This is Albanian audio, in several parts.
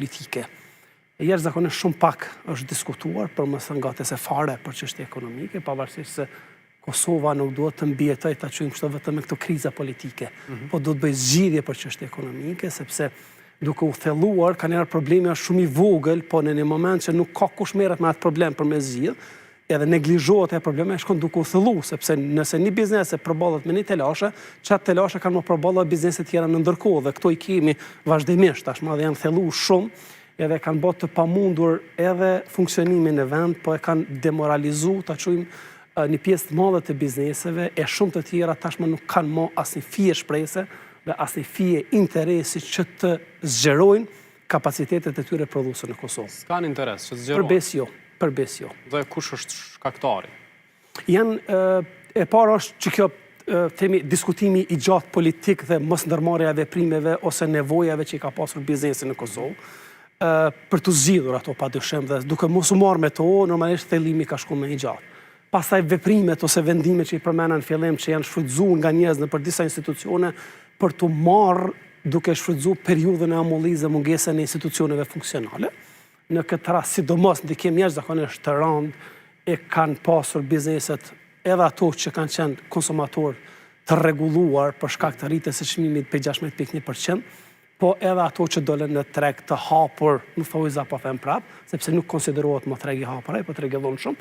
politike. E jashtëzakonisht shumë pak është diskutuar, për mos ngatese fare për çështje ekonomike, pavarësisht se Kosova nuk duhet të mbijetoj ta quajmë kështu vetëm me këto kriza politike, po duhet bëj zgjidhje për çështje ekonomike, sepse duke u thelluar, ka njerë problemi është shumë i vogël, po në një moment që nuk ka kush merret me atë problem për me zgjidh, edhe neglizhohet e probleme shkon duke u thellu, sepse nëse një biznes e përballet me një telashe, çatë telashe kanë më përballet biznese tjera në ndërkohë, dhe këto i kemi vazhdimisht, tashmë dhe janë thellu shumë, edhe kanë bërë të pamundur edhe funksionimin e vend, po e kanë demoralizuar, ta quajmë një pjesë të madhe të bizneseve, e shumë të tjera tashmë nuk kanë më asnjë fije shprese dhe asnjë fije interesi që të zgjerojnë kapacitetet e tyre prodhuese në Kosovë. S'kan interes që të zgjerojnë? Përbes jo. Dhe kush është shkaktari? E para është që kjo themi diskutimi i gjatë politik dhe mos ndërmarrja e veprimeve ose nevojave që i ka pasur biznesi në Kosovë, për të zgjidhur ato padyshim dhe duke mos u marrë me to, normalisht thellimi ka shkuar më i gjatë. Pastaj veprimet ose vendimet që i përmena në fillim që janë shfrytzuar nga njerëz në për disa institucione për të marrë duke shfrytzuar periudhën e amollizë dhe mungesën e institucioneve funksionale. Në këtë rast, sidomos ndikim jashtëzakonisht të rëndë e kanë pasur bizneset edhe ato që kanë qenë konsumator të rregulluar për shkak të rritjes së çmimit për 16.1%, po edhe ato që dolen në treg të hapur, më thojza po them prap, sepse nuk konsiderohet më treg i hapur, po treg i dhunshëm,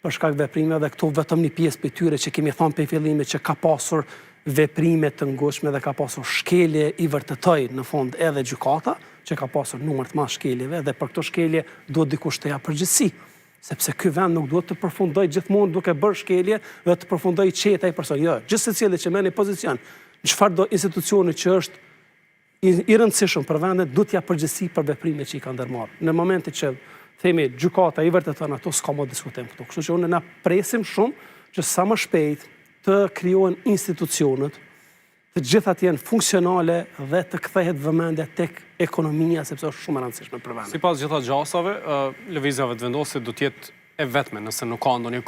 për shkak veprime dhe këto vetëm një pjesë për tyre që kemi thënë për fillimit që ka pasur veprime të ngushme dhe ka pasur shkelje i vërtetoj në fund edhe gjykata, që ka pasur numër të madh shkeljeve dhe për këto shkelje duhet dikush të japë përgjegjësi, sepse ky vend nuk duhet të përfundoj gjithmonë duke bërë shkelje dhe të përfundoj qeta i person. Jo, gjithë secili që merr një pozicion, në çfarëdo institucioni që është i rëndësishëm për vendet, duhet t'ia përgjegjësi për veprimet që i ka ndërmarrë. Në momentin që themi gjykata i vërteton ato, s'ka më diskutim këtu. Kështu që unë na presim shumë që sa më shpejt të krijohen institucionet, të gjitha të jenë funksionale dhe të kthehet vëmendja tek ekonomia, sepse është shumë e rëndësishme për vendin. Sipas gjitha gjasave, lëvizjeve të vendosit do të jetë e vetme nëse nuk ka ndonjë